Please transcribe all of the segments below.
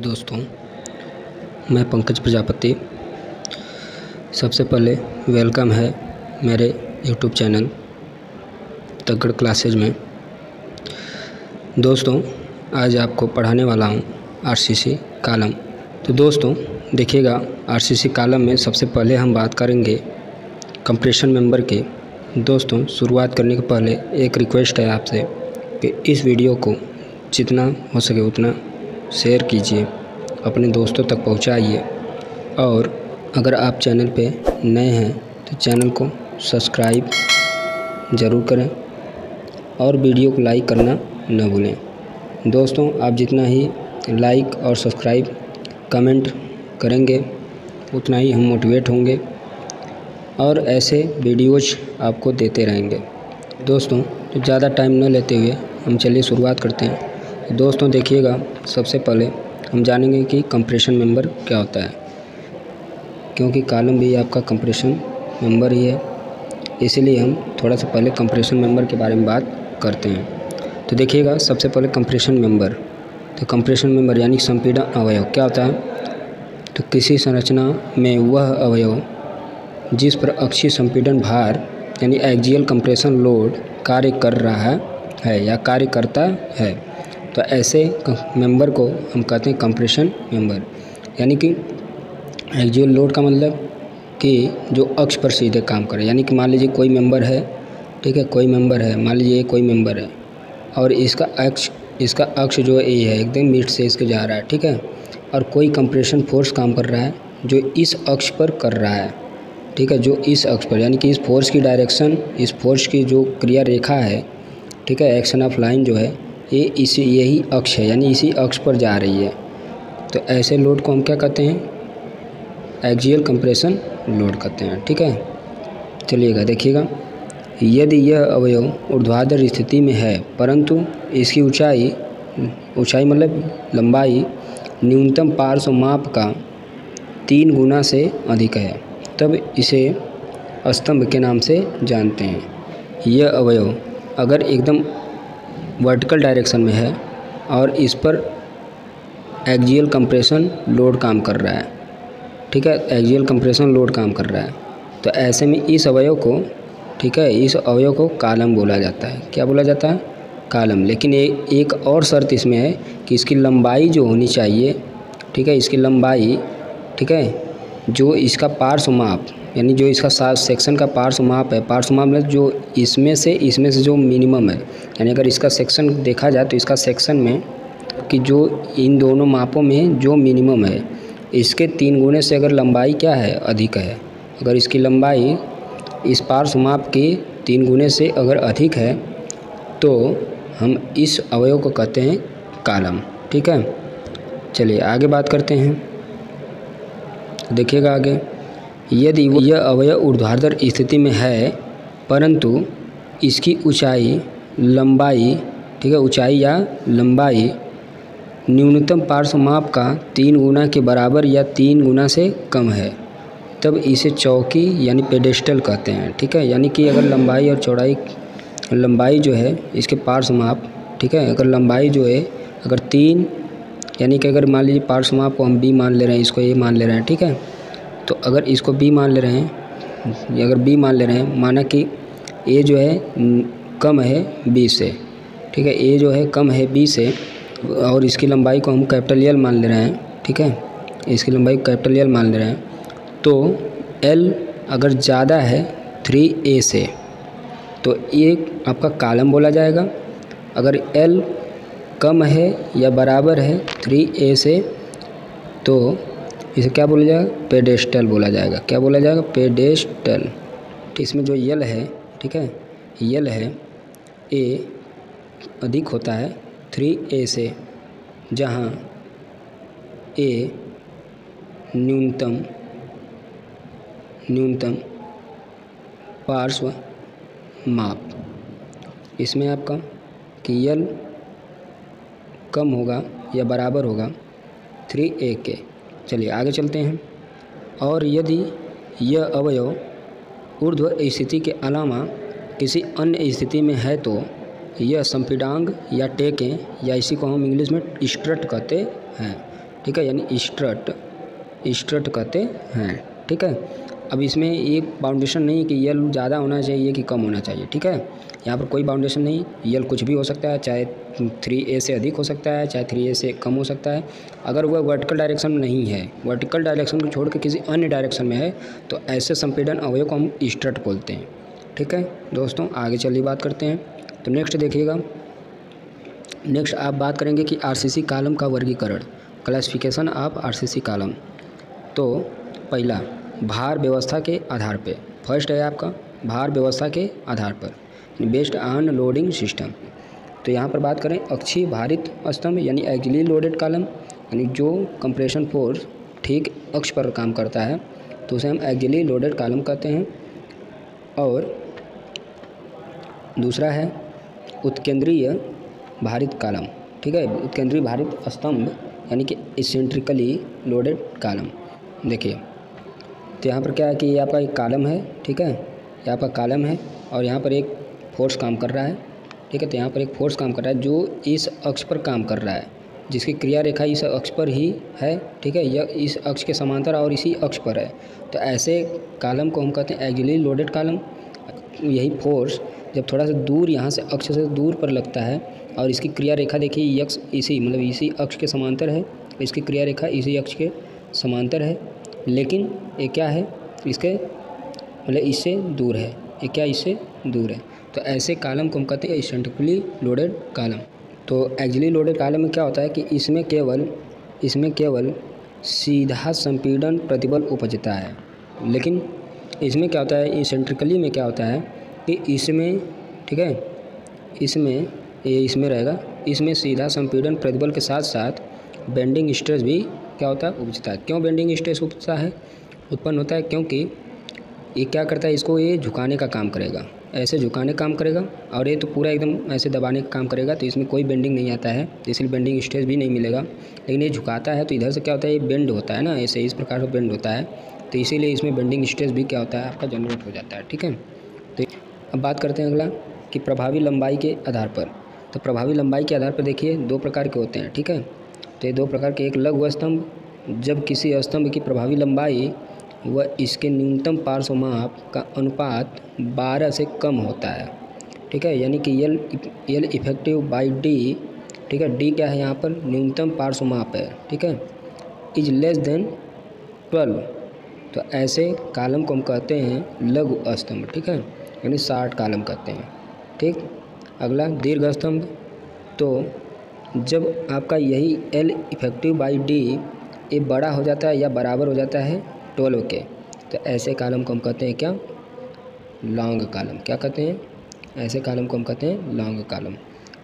दोस्तों, मैं पंकज प्रजापति। सबसे पहले वेलकम है मेरे यूट्यूब चैनल तगड़ क्लासेज में। दोस्तों, आज आपको पढ़ाने वाला हूँ आरसीसी कॉलम। तो दोस्तों देखिएगा, आरसीसी कॉलम में सबसे पहले हम बात करेंगे कंप्रेशन मेंबर के। दोस्तों, शुरुआत करने के पहले एक रिक्वेस्ट है आपसे कि इस वीडियो को जितना हो सके उतना शेयर कीजिए, अपने दोस्तों तक पहुंचाइए, और अगर आप चैनल पे नए हैं तो चैनल को सब्सक्राइब ज़रूर करें और वीडियो को लाइक करना न भूलें। दोस्तों, आप जितना ही लाइक और सब्सक्राइब कमेंट करेंगे उतना ही हम मोटिवेट होंगे और ऐसे वीडियोज़ आपको देते रहेंगे। दोस्तों, तो ज़्यादा टाइम न लेते हुए हम चलिए शुरुआत करते हैं। दोस्तों देखिएगा, सबसे पहले हम जानेंगे कि कंप्रेशन मेंबर क्या होता है, क्योंकि कॉलम भी आपका कंप्रेशन मेंबर ही है, इसीलिए हम थोड़ा सा पहले कंप्रेशन मेंबर के बारे में बात करते हैं। तो देखिएगा, सबसे पहले कंप्रेशन मेंबर। तो कंप्रेशन मेंबर यानी संपीड़न अवयव क्या होता है? तो किसी संरचना में वह अवयव जिस पर अक्षीय संपीड़न भार यानी एक्सियल कंप्रेशन लोड कार्य कर रहा है या कार्य करता है, तो ऐसे मेंबर को हम कहते हैं कंप्रेशन मेंबर। यानी कि एक्सियल लोड का मतलब कि जो अक्ष पर सीधे काम करे। यानी कि मान लीजिए कोई मेंबर है, ठीक है, कोई मेंबर है, मान लीजिए कोई मेंबर है और इसका अक्ष जो है ये है, एकदम मिड से इसके जा रहा है, ठीक है, और कोई कंप्रेशन फोर्स काम कर रहा है जो इस अक्ष पर कर रहा है, ठीक है, जो इस अक्ष पर, यानी कि इस फोर्स की डायरेक्शन, इस फोर्स की जो क्रिया रेखा है, ठीक है, एक्शन ऑफ लाइन जो है ये यही अक्ष है, यानी इसी अक्ष पर जा रही है। तो ऐसे लोड को हम क्या कहते हैं? एक्सियल कंप्रेशन लोड कहते हैं, ठीक है। चलिएगा देखिएगा, यदि यह अवयव ऊर्ध्वाधर स्थिति में है परंतु इसकी ऊंचाई मतलब लंबाई न्यूनतम पार्श्व माप का 3 गुना से अधिक है, तब इसे स्तंभ के नाम से जानते हैं। यह अवयव अगर एकदम वर्टिकल डायरेक्शन में है और इस पर एक्सियल कंप्रेशन लोड काम कर रहा है, ठीक है, एक्सियल कंप्रेशन लोड काम कर रहा है, तो ऐसे में इस अवयव को, ठीक है, इस अवयव को कॉलम बोला जाता है। क्या बोला जाता है? कॉलम। लेकिन एक और शर्त इसमें है कि इसकी लंबाई जो होनी चाहिए, ठीक है, इसकी लंबाई, ठीक है, जो इसका पार्श्व माप यानी जो इसका सेक्शन का पार्श्व माप है, पार्श्व माप मतलब जो इसमें से जो मिनिमम है, यानी अगर इसका सेक्शन देखा जाए तो इसका सेक्शन में कि जो इन दोनों मापों में जो मिनिमम है इसके 3 गुने से अगर लंबाई क्या है? अधिक है। अगर इसकी लंबाई इस पार्श्व माप के 3 गुने से अगर अधिक है तो हम इस अवयव को कहते हैं कॉलम, ठीक है। चलिए आगे बात करते हैं। देखिएगा आगे, यदि यह अवयव ऊर्ध्वाधर स्थिति में है परंतु इसकी ऊंचाई लंबाई, ठीक है, ऊंचाई या लंबाई न्यूनतम पार्श्व माप का 3 गुना के बराबर या 3 गुना से कम है, तब इसे चौकी यानी पेडेस्टल कहते हैं, ठीक है। यानी कि अगर लंबाई और चौड़ाई, लंबाई जो है इसके पार्श्व माप, ठीक है, अगर लंबाई जो है अगर 3, यानी कि अगर मान लीजिए पार्श्व माप को हम b मान ले रहे हैं, इसको a मान ले रहे हैं, ठीक है, तो अगर इसको b मान ले रहे हैं, अगर b मान ले रहे हैं, माना कि a जो है कम है b से, ठीक है, a जो है कम है b से, और इसकी लंबाई को हम कैपिटल L मान ले रहे हैं, ठीक है, इसकी लंबाई को कैपिटल L मान ले रहे हैं, तो L अगर ज़्यादा है 3a से तो ये आपका कॉलम बोला जाएगा। अगर L कम है या बराबर है 3a से तो इसे क्या बोला जाएगा? पेडेस्टल बोला जाएगा। क्या बोला जाएगा? पेडेस्टल। इसमें जो यल है, ठीक है, यल है a अधिक होता है 3a से, जहाँ a न्यूनतम पार्श्व माप, इसमें आपका कि यल कम होगा या बराबर होगा 3a के। चलिए आगे चलते हैं। और यदि यह अवयव ऊर्ध्व स्थिति के अलावा किसी अन्य स्थिति में है तो यह संपीड़ांग या टेकें या इसी को हम इंग्लिश में स्ट्रट कहते हैं। ठीक है, यानी स्ट्रट कहते हैं। ठीक है, अब इसमें एक बाउंडेशन नहीं है कि यल ज़्यादा होना चाहिए कि कम होना चाहिए। ठीक है, यहाँ पर कोई बाउंडेशन नहीं, यल कुछ भी हो सकता है, चाहे 3a से अधिक हो सकता है, चाहे 3a से कम हो सकता है। अगर वह वर्टिकल डायरेक्शन में नहीं है, वर्टिकल डायरेक्शन को छोड़ के किसी अन्य डायरेक्शन में है, तो ऐसे संपीड़न अवयव को हम स्ट्रट बोलते हैं। ठीक है दोस्तों, आगे चलिए बात करते हैं। तो नेक्स्ट देखिएगा, नेक्स्ट आप बात करेंगे कि आरसीसी कॉलम का वर्गीकरण, क्लासिफिकेशन ऑफ आरसीसी कॉलम। तो पहला, भार व्यवस्था के आधार पे, फर्स्ट है आपका भार व्यवस्था के आधार पर, बेस्ड ऑन लोडिंग सिस्टम। तो यहाँ पर बात करें अक्षीय भारित स्तंभ यानी एक्सियली लोडेड कॉलम, यानी जो कंप्रेशन फोर्स ठीक अक्ष पर काम करता है तो उसे हम एक्सियली लोडेड कॉलम कहते हैं। और दूसरा है उत्केंद्रीय भारित कॉलम। ठीक है, उत्केंद्रीय भारित स्तंभ यानी कि इसेंट्रिकली लोडेड कॉलम। देखिए, तो यहाँ पर क्या है कि ये आपका एक कॉलम है। ठीक है, ये आपका कॉलम है और यहाँ पर एक फोर्स काम कर रहा है। ठीक है, तो यहाँ पर एक फोर्स काम कर रहा है जो इस अक्ष पर काम कर रहा है, जिसकी क्रिया रेखा इस अक्ष पर ही है। ठीक है, यह इस अक्ष के समांतर और इसी अक्ष पर है। तो ऐसे कॉलम को हम कहते हैं एक्सियली लोडेड कॉलम। यही फोर्स जब थोड़ा सा दूर यहाँ से अक्ष से दूर पर लगता है और इसकी क्रिया रेखा देखिए यक्ष इसी मतलब इसी अक्ष के समांतर है, इसकी क्रिया रेखा इसी अक्ष के समांतर है, लेकिन ये क्या है इसके मतलब इससे दूर है, ये क्या इससे दूर है। तो ऐसे कॉलम को हम कहते हैं इसेंट्रिकली लोडेड कॉलम। तो एक्सियली लोडेड कॉलम में क्या होता है कि इसमें केवल सीधा संपीड़न प्रतिबल उपजता है, लेकिन इसमें क्या होता है इसेंट्रिकली में क्या होता है कि इसमें, ठीक है, इसमें रहेगा, इसमें सीधा संपीड़न प्रतिबल के साथ साथ बेंडिंग स्ट्रेस भी क्या होता है उपजता है। क्यों बेंडिंग स्ट्रेस उत्पन्न होता है? क्योंकि ये क्या करता है, इसको ये झुकाने का काम करेगा, ऐसे झुकाने का काम करेगा, और ये तो पूरा एकदम ऐसे दबाने का काम करेगा, तो इसमें कोई बेंडिंग नहीं आता है, इसलिए बेंडिंग स्ट्रेस भी नहीं मिलेगा। लेकिन ये झुकाता है तो इधर से क्या होता है, ये बेंड होता है ना, ऐसे इस प्रकार से बेंड होता है, तो इसीलिए इसमें बेंडिंग स्ट्रेस भी क्या होता है आपका जनरेट हो जाता है। ठीक है, तो अब बात करते हैं अगला कि प्रभावी लंबाई के आधार पर। तो प्रभावी लंबाई के आधार पर देखिए दो प्रकार के होते हैं। ठीक है, तो ये दो प्रकार के, एक लघु स्तंभ, जब किसी स्तंभ की प्रभावी लंबाई व इसके न्यूनतम पार्श्व माप का अनुपात 12 से कम होता है। ठीक है, यानी कि यल इफेक्टिव बाई डी, ठीक है, डी क्या है यहाँ पर न्यूनतम पार्श्व माप है। ठीक है, इज लेस देन 12, तो ऐसे कॉलम को हम कहते हैं लघु स्तंभ। ठीक है, यानी 60 कॉलम कहते हैं। ठीक, अगला दीर्घ स्तंभ। तो जब आपका यही एल इफेक्टिव बाई डी ये बड़ा हो जाता है या बराबर हो जाता है 12 के, तो ऐसे कॉलम को हम कहते हैं क्या, लॉन्ग कॉलम। क्या कहते हैं, ऐसे कॉलम को हम कहते हैं लॉन्ग कॉलम।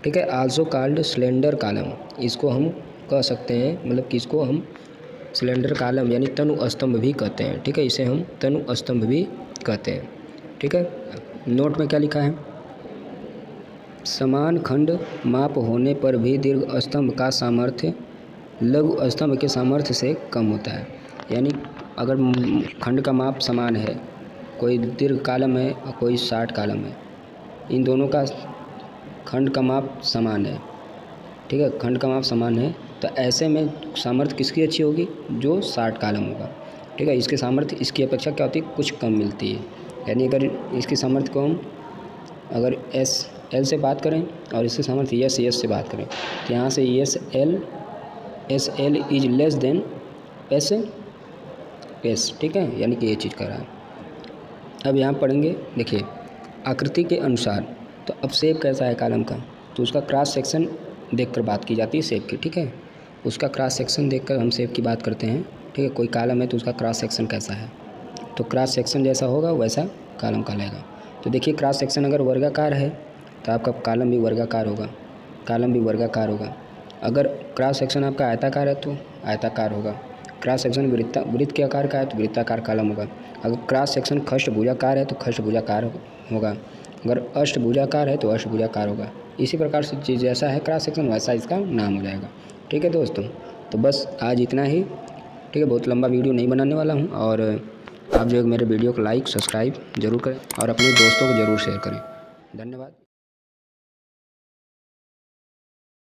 ठीक है, आल्सो कॉल्ड स्लेंडर कॉलम, इसको हम कह सकते हैं, मतलब कि इसको हम स्लेंडर कॉलम यानी तनु स्तंभ भी कहते हैं। ठीक है, इसे हम तनु स्तंभ भी कहते हैं। ठीक है, नोट में क्या लिखा है, समान खंड माप होने पर भी दीर्घ स्तंभ का सामर्थ्य लघु स्तंभ के सामर्थ्य से कम होता है। यानी अगर खंड का माप समान है, कोई दीर्घ कॉलम है और कोई 60 कॉलम है, इन दोनों का खंड का माप समान है। ठीक है, खंड का माप समान है, तो ऐसे में सामर्थ्य किसकी अच्छी होगी, जो 60 कॉलम होगा। ठीक है, इसके सामर्थ्य इसकी अपेक्षा क्या होती है, कुछ कम मिलती है। यानी अगर इसकी सामर्थ्य को हम अगर एल से बात करें और इसके सामर्थ्य एस से बात करें, तो यहाँ से S L is less than S. ठीक है, यानी कि ये चीज़ कर रहा है। अब यहाँ पढ़ेंगे, देखिए आकृति के अनुसार, तो अब शेप कैसा है कॉलम का, तो उसका क्रॉस सेक्शन देखकर बात की जाती है शेप की। ठीक है, उसका क्रॉस सेक्शन देखकर हम शेप की बात करते हैं। ठीक है, कोई कॉलम है तो उसका क्रॉस सेक्शन कैसा है, तो क्रॉस सेक्शन जैसा होगा वैसा कॉलम कहलाएगा। तो देखिए क्रॉस सेक्शन अगर वर्गाकार है तो आपका कॉलम भी वर्गाकार होगा, अगर क्रॉस सेक्शन आपका आयताकार है तो आयताकार होगा, क्रॉस सेक्शन वृत्त के आकार का है तो वृत्ताकार कॉलम होगा, अगर क्रॉस सेक्शन खष्टभुजाकार है तो खष्टभुजाकार होगा, अगर अष्टभुजाकार है तो अष्टभुजाकार होगा। इसी प्रकार से चीज़ जैसा है क्रॉस सेक्शन वैसा इसका नाम हो जाएगा। ठीक है दोस्तों, तो बस आज इतना ही। ठीक है, बहुत लंबा वीडियो नहीं बनाने वाला हूँ, और आप जो मेरे वीडियो को लाइक सब्सक्राइब जरूर करें और अपने दोस्तों को ज़रूर शेयर करें। धन्यवाद।